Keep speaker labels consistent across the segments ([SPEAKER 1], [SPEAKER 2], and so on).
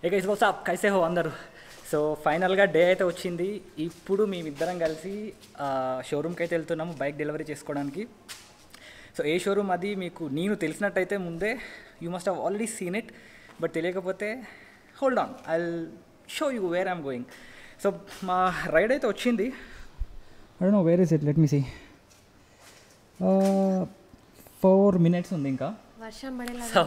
[SPEAKER 1] ఏ guys what's up, కైసే హో అందరూ. So ఫైనల్గా డే అయితే వచ్చింది. ఇప్పుడు మేమిద్దరం కలిసి షోరూమ్కి అయితే వెళ్తున్నాము బైక్ డెలివరీ చేసుకోవడానికి. సో ఏ షోరూమ్ అది మీకు నేను తెలిసినట్టయితే ముందే you must have already seen it, but తెలియకపోతే hold on, I will show you where I'm going. So మా రైడ్ అయితే వచ్చింది. I don't know where is it, let me see. 4 minutes ఉంది ఇంకా
[SPEAKER 2] వర్షం పడేలా.
[SPEAKER 1] సో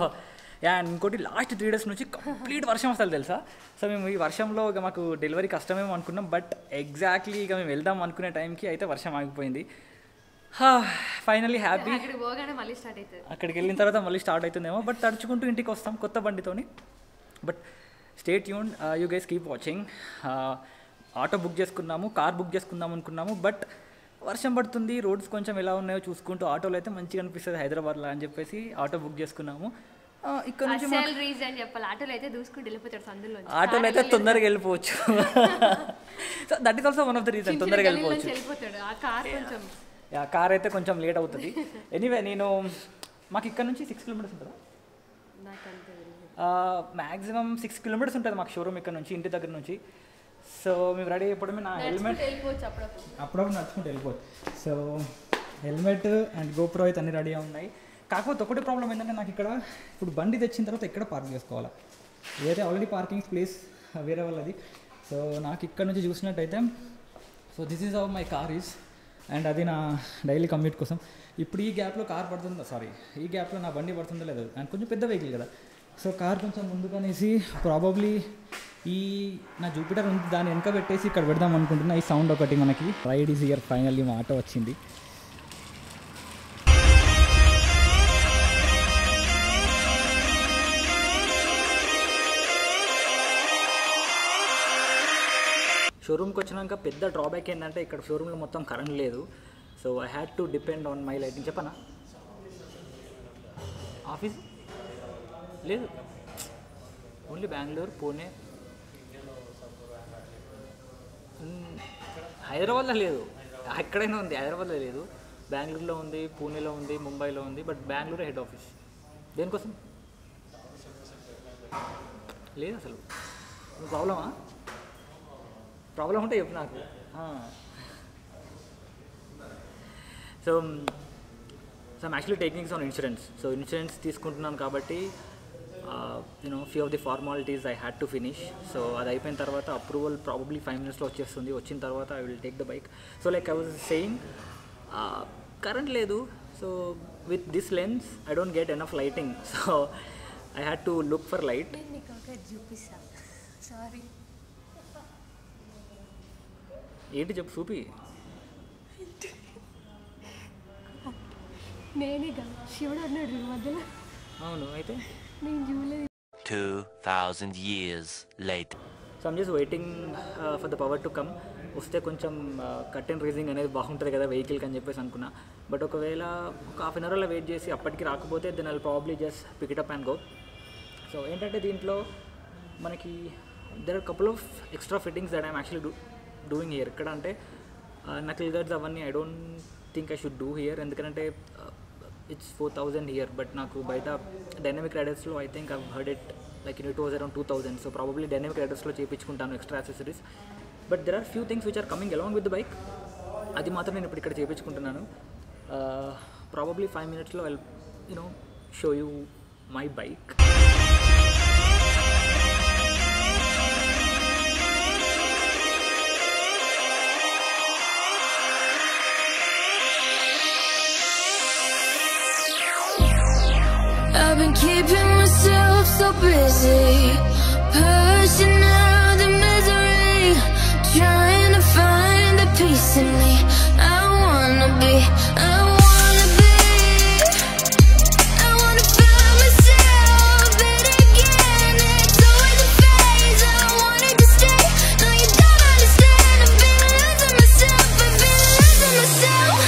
[SPEAKER 1] అండ్ ఇంకోటి లాస్ట్ 3 days నుంచి కంప్లీట్ వర్షం వస్తుంది తెలుసా. సో మేము ఈ వర్షంలో ఇక మాకు డెలివరీ కష్టమేమో అనుకున్నాం, బట్ ఎగ్జాక్ట్లీ ఇక మేము వెళ్దాం అనుకునే టైంకి అయితే వర్షం ఆగిపోయింది. Finally happy. అక్కడికి వెళ్ళిన తర్వాత మళ్ళీ స్టార్ట్ అవుతుందేమో, బట్ తడుచుకుంటూ ఇంటికి వస్తాం కొత్త బండితోని. But stay tuned, you guys keep watching. Auto book చేసుకున్నాము, కార్ బుక్ చేసుకుందాం అనుకున్నాము, బట్ వర్షం పడుతుంది, రోడ్స్ కొంచెం ఎలా ఉన్నాయో చూసుకుంటూ ఆటోలో అయితే మంచిగా అనిపిస్తుంది హైదరాబాద్లో అని చెప్పేసి ఆటో బుక్ చేసుకున్నాము. ఇక్కడ నుంచి ఆటోలో అయితే తొందరగా వెళ్ళిపోవచ్చు. So that is also one of the reason, తొందరగా వెళ్ళిపోవచ్చు. కార్ అయితే కొంచెం లేట్ అవుతుంది. ఎనీవే నేను మాకు ఇక్కడ నుంచి 6 kilometers ఉంటుందా, మ్యాక్సిమం 6 kilometers ఉంటుంది మాకు షోరూమ్ ఇక్కడ నుంచి, ఇంటి దగ్గర నుంచి. సో మేము రెడీ అయిపోవడమే. నా హెల్మెట్ అప్పుడప్పుడు నడుచుకుంటూ వెళ్ళిపోవచ్చు. సో హెల్మెట్ అండ్ గోప్రో అయితే అన్నీ రెడీగా ఉన్నాయి. కాకపోతే ఒకటి ప్రాబ్లం ఏంటంటే నాకు ఇక్కడ ఇప్పుడు బండి తెచ్చిన తర్వాత ఎక్కడ పార్క్ చేసుకోవాలా, ఏదైతే ఆల్రెడీ పార్కింగ్ ప్లేస్ వేరే వాళ్ళది. సో నాకు ఇక్కడ నుంచి చూసినట్టయితే, so this is how my car is, and అది నా డైలీ కమ్యూట్ కోసం. ఇప్పుడు ఈ గ్యాప్లో కార్ పడుతుందో, సారీ ఈ గ్యాప్లో నా బండి పడుతుందో లేదు, అండ్ కొంచెం పెద్ద వెహికల్ కదా. సో కార్ కొంచెం ముందుకనేసి ప్రాబబ్లీ ఈ నా జూపిటర్ ఉంది, దాన్ని వెనక పెట్టేసి ఇక్కడ పెడదాం అనుకుంటున్నా. ఈ సౌండ్ ఒకటి మనకి రైడ్ ఈజ్ హియర్. ఫైనల్లీ మా ఆటో వచ్చింది. షోరూమ్కి వచ్చినాక పెద్ద డ్రాబ్యాక్ ఏంటంటే ఇక్కడ షోరూమ్లో మొత్తం కరెంట్ లేదు. So I had to depend on my lighting. చెప్పనా ఆఫీస్ లేదు, ఓన్లీ బెంగళూరు, పూణే, హైదరాబాద్లో లేదు. ఎక్కడైనా ఉంది, హైదరాబాద్లో లేదు. బెంగళూరులో ఉంది, పూణేలో ఉంది, ముంబైలో ఉంది, బట్ బెంగళూరు హెడ్ ఆఫీస్. దేనికోసం లేదు అసలు. ప్రాబ్లమా? ప్రాబ్లం ఉంటే చెప్పు నాకు. So I'm actually taking on insurance. So insurance తీసుకుంటున్నాను కాబట్టి you know few of the formalities I had to finish. So అది అయిపోయిన తర్వాత అప్రూవల్ ప్రాబబ్లీ 5 minutesలో వచ్చేస్తుంది. వచ్చిన తర్వాత I will take the bike. So like I was saying, current లేదు. So with this lens I don't get enough lighting. So I had to look for light. ఏంటి చెప్పు, చూపి. అవును, అయితే
[SPEAKER 3] 2000 years later.
[SPEAKER 1] So I'm just waiting for the power to come. వస్తే కొంచెం curtain raising అనేది బాగుంటుంది కదా వెహికల్కి అని చెప్పేసి అనుకున్నా. బట్ ఒకవేళ ఒక ½ an hour అలా వెయిట్ చేసి అప్పటికి రాకపోతే then I'll probably just pick it up and go. So ఏంటంటే దీంట్లో మనకి there are couple of extra fittings that I'm actually doing here. ఎక్కడ అంటే నకిల్ గడ్స్ అవన్నీ I don't think I should do here, ఎందుకంటే ఇట్స్ 4000 హియర్. బట్ నాకు బయట Dynamic రైడర్స్లో I think I heard it like it was around 2000. So probably Dynamic రైడర్స్లో చేయించుకుంటాను extra accessories. But there are few things which are coming along with the bike. అది మాత్రం నేను ఇప్పుడు ఇక్కడ చేయించుకుంటున్నాను. ప్రాబబ్లీ 5 minutesలో I you know show you my bike.
[SPEAKER 4] I've been keeping myself so busy, pushing out the misery, trying to find the peace in me. I wanna be I wanna find myself, but again it's always a phase. I wanted to stay, no you don't understand. I've been losing myself, I've been losing myself.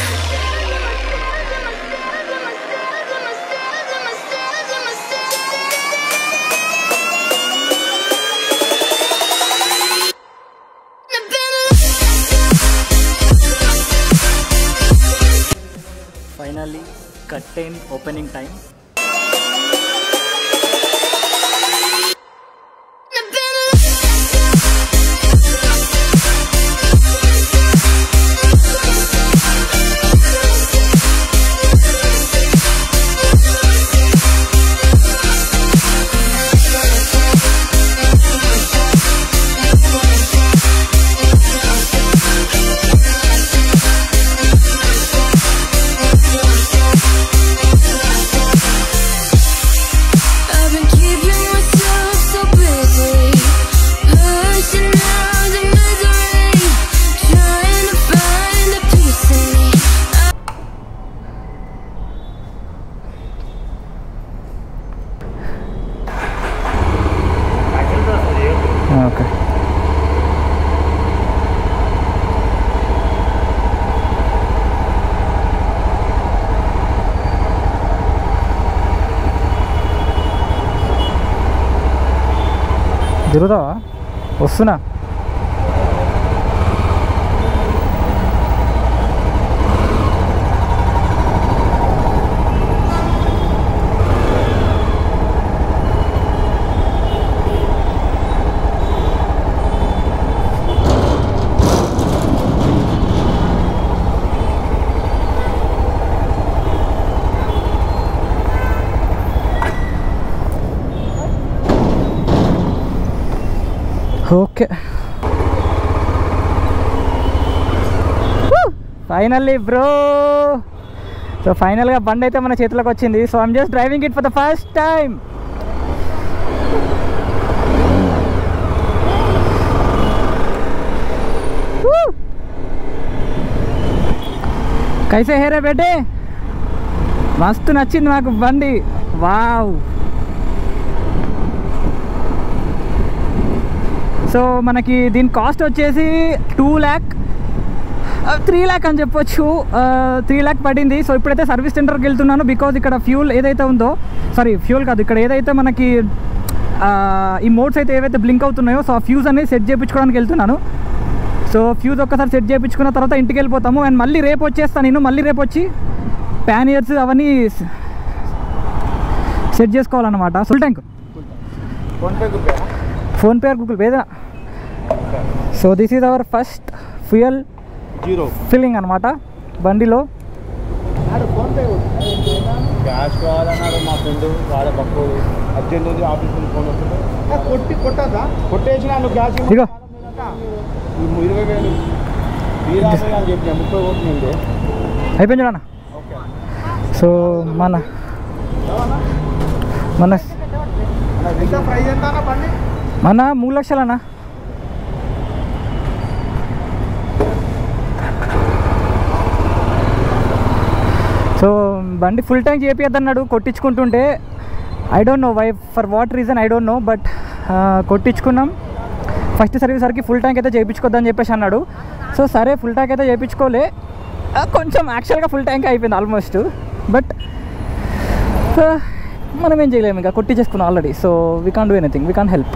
[SPEAKER 1] Finally, curtain opening time. తిరుగుతావా? వస్తున్నా. Okay, finally bro. So ఫైనల్గా బండి అయితే మన చేతిలోకి వచ్చింది. So I'm just driving it for the first time. కైసే హేరే బేటే, మస్తు నచ్చింది నాకు బండి. వావ్. సో మనకి దీని కాస్ట్ వచ్చేసి 3 lakh అని చెప్పొచ్చు. 3 lakh పడింది. సో ఇప్పుడైతే సర్వీస్ సెంటర్కి వెళ్తున్నాను, బికాజ్ ఇక్కడ ఫ్యూల్ ఏదైతే ఉందో, ఫ్యూల్ కాదు, ఇక్కడ ఏదైతే మనకి ఈ మోడ్స్ అయితే ఏవైతే బ్లింక్ అవుతున్నాయో, సో ఆ ఫ్యూజ్ అనేది సెట్ చేయించుకోవడానికి వెళ్తున్నాను. సో ఫ్యూజ్ ఒక్కసారి సెట్ చేయించుకున్న తర్వాత ఇంటికి వెళ్ళిపోతాము. అండ్ మళ్ళీ రేపు వచ్చేస్తాను నేను. మళ్ళీ రేపు వచ్చి ప్యానియర్స్ అవన్నీ సెట్ చేసుకోవాలన్నమాట. Full tank PhonePe or Google Pay ఏదా. So this is our first fuel filling అనమాట బండిలో.
[SPEAKER 2] క్యాష్ కావాలన్నాడు మా ఫ్రెండ్, వాళ్ళ పక్కు అర్జెంట్ ఉంది, ఆఫీస్ నుంచి ఫోన్ వస్తుంది. కొట్టేసిన నువ్వు క్యాష్
[SPEAKER 1] ఇగో
[SPEAKER 2] 20,000 తీరాలి అని చెప్పిన 30 కొట్టింది
[SPEAKER 1] అయిపోయింది చూడన్న. సో మన
[SPEAKER 2] ప్రైజ్ ఎంత బండి?
[SPEAKER 1] మన 3 లక్షలు అన్న. సో బండి ఫుల్ ట్యాంక్ చేపియద్దన్నాడు కొట్టించుకుంటుంటే. I don't know why, for what reason I don't know, but కొట్టించుకున్నాం. ఫస్ట్ సర్వీస్ వరకు ఫుల్ ట్యాంక్ అయితే చేయించుకోద్దని చెప్పేసి అన్నాడు. సో సరే ఫుల్ ట్యాంక్ అయితే చేయించుకోలే, కొంచెం యాక్చువల్గా ఫుల్ ట్యాంక్ అయిపోయింది ఆల్మోస్ట్. బట్ మనం ఏం చేయలేము, ఇంకా కొట్టించేసుకున్నాం already. So we can't do anything, we can't help.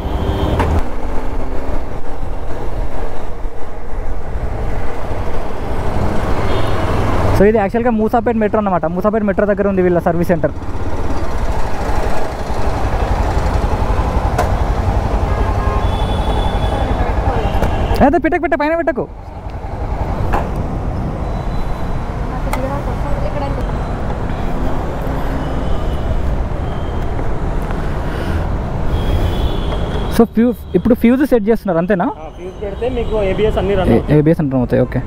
[SPEAKER 1] So ఇది యాక్చువల్గా మూసాపేట్ మెట్రో అన్నమాట. మూసాపేట్ మెట్రో దగ్గర ఉంది వీళ్ళ సర్వీస్ సెంటర్. అదే పెట్టకు పైన పెట్టకు. సో ఇప్పుడు ఫ్యూజ్ సెట్ చేస్తున్నారు అంతేనా?
[SPEAKER 2] ఫ్యూజ్ పెడితే మీకు ఏబిఎస్ అన్ని
[SPEAKER 1] ఏబిఎస్ రన్ అవుతాయి. ఓకే.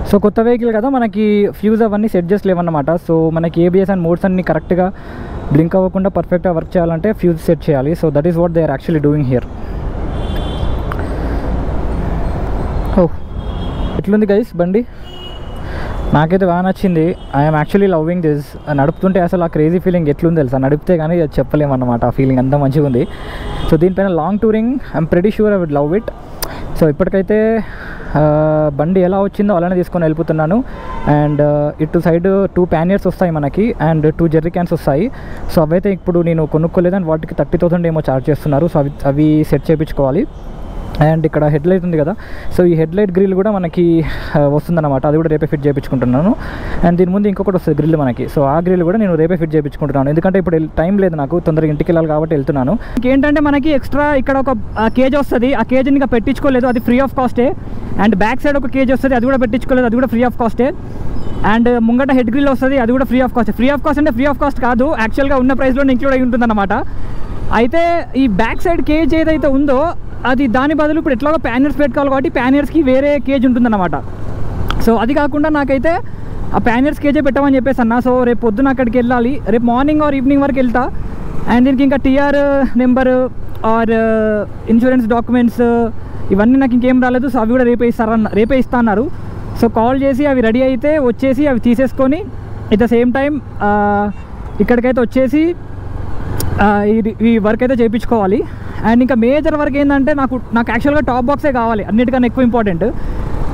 [SPEAKER 1] సో కొత్త వెహికల్ కదా, మనకి ఫ్యూజ్ అవన్నీ సెట్ చేసి లేవన్నమాట. సో మనకి ఏబిఎస్ అండ్ మోడ్స్ అన్ని కరెక్ట్గా బ్లింక్ అవ్వకుండా పర్ఫెక్ట్గా వర్క్ చేయాలంటే ఫ్యూజ్ సెట్ చేయాలి. So that is what they are actually doing here. Oh ఎట్లుంది గైస్ బండి? నాకైతే బాగా నచ్చింది. I'm actually loving this. నడుపుతుంటే అసలు ఆ క్రేజీ ఫీలింగ్ ఎట్లుంది తెలుసా? నడిపితే కానీ చెప్పలేమన్నమాట, ఆ ఫీలింగ్ అంతా మంచిగా ఉంది. సో దీనిపైన long touring I'm pretty sure I would love it. So ఇప్పటికైతే బండి ఎలా వచ్చిందో అలానే తీసుకొని వెళ్ళిపోతున్నాను. అండ్ ఇటు సైడ్ 2 ప్యానియర్స్ వస్తాయి మనకి, అండ్ 2 జెర్రీ క్యాన్స్ వస్తాయి. సో అవైతే ఇప్పుడు నేను కొనుక్కోలేదని వాటికి 30,000 ఏమో ఛార్జ్ చేస్తున్నారు. సో అవి సెట్ చేయించుకోవాలి. అండ్ ఇక్కడ హెడ్ లైట్ ఉంది కదా, సో ఈ హెడ్ లైట్ గ్రిల్ కూడా మనకి వస్తుందన్నమాట. అది కూడా రేపే ఫిట్ చేయించుకుంటున్నాను. అండ్ దీని ముందు ఇంకొకటి వస్తుంది గ్రిల్ మనకి. సో ఆ గ్రిల్ కూడా నేను రేపే ఫిట్ చేయించుకుంటున్నాను, ఎందుకంటే ఇప్పుడు టైం లేదు నాకు, తొందరగా ఇంటికి వెళ్ళాలి కాబట్టి వెళ్తున్నాను. ఇంకేంటంటే మనకి ఎక్స్ట్రా ఇక్కడ ఒక కేజ్ వస్తుంది, ఆ కేజ్ ఇంకా పెట్టించుకోలేదు, అది ఫ్రీ ఆఫ్ కాస్టే. అండ్ బ్యాక్ సైడ్ ఒక కేజ్ వస్తుంది, అది కూడా పెట్టించుకోలేదు, అది కూడా ఫ్రీ ఆఫ్ కాస్టే. అండ్ ముంగట హెడ్ గ్రిల్ వస్తుంది, అది కూడా free of cost. Free of cost అంటే ఫ్రీ ఆఫ్ కాస్ట్ కాదు, యాక్చువల్గా ఉన్న ప్రైస్లో ఇంక్లూడ్ అయి ఉంటుందన్నమాట. అయితే ఈ బ్యాక్ సైడ్ కేజ్ ఏదైతే ఉందో అది దాని బదులు ఇప్పుడు ఎట్లాగో ప్యానియర్స్ పెట్టుకోవాలి కాబట్టి ప్యానియర్స్కి వేరే కేజ్ ఉంటుందన్నమాట. సో అది కాకుండా నాకైతే ఆ ప్యానియర్స్ కేజే పెట్టమని చెప్పేసి అన్న. సో రేపు పొద్దున అక్కడికి వెళ్ళాలి, రేపు మార్నింగ్ ఆర్ ఈవినింగ్ వరకు వెళ్తా. అండ్ దీనికి ఇంకా TR number or insurance documents ఇవన్నీ నాకు ఇంకేం రాలేదు. సో అవి కూడా రేపే ఇస్తా అన్నారు. సో కాల్ చేసి అవి రెడీ అయితే వచ్చేసి అవి తీసేసుకొని ఎట్ ద సేమ్ టైం ఇక్కడికైతే వచ్చేసి ఈ వర్క్ అయితే చేయించుకోవాలి. అండ్ ఇంకా మేజర్ వర్క్ ఏంటంటే నాకు యాక్చువల్గా టాప్ బాక్సే కావాలి, అన్నిటికన్నా ఎక్కువ ఇంపార్టెంట్.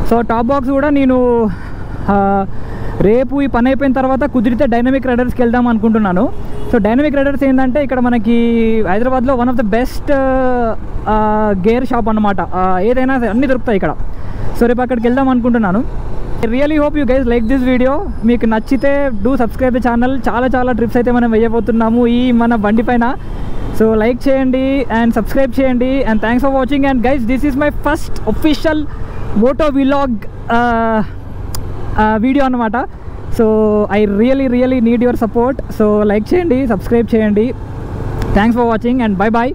[SPEAKER 1] సో టాప్ బాక్స్ కూడా నేను రేపు ఈ పని అయిపోయిన తర్వాత కుదిరితే డైనమిక్ రైడర్స్కి వెళ్దాం అనుకుంటున్నాను.
[SPEAKER 5] సో డైనమిక్ రైడర్స్ ఏంటంటే ఇక్కడ మనకి హైదరాబాద్లో one of the best gear shop అనమాట. ఏదైనా అన్నీ దొరుకుతాయి ఇక్కడ. సో రేపు అక్కడికి వెళ్దాం అనుకుంటున్నాను. I really hope you guys like this video. మీకు నచ్చితే డూ సబ్స్క్రైబ్ ద ఛానల్. చాలా ట్రిప్స్ అయితే మనం వేయబోతున్నాము ఈ మన బండి పైన. సో లైక్ చేయండి అండ్ సబ్స్క్రైబ్ చేయండి and thanks for watching. And guys this is my first official moto vlog video అనమాట. So I really need your support. So like చేయండి, సబ్స్క్రైబ్ చేయండి. Thanks for watching and bye bye.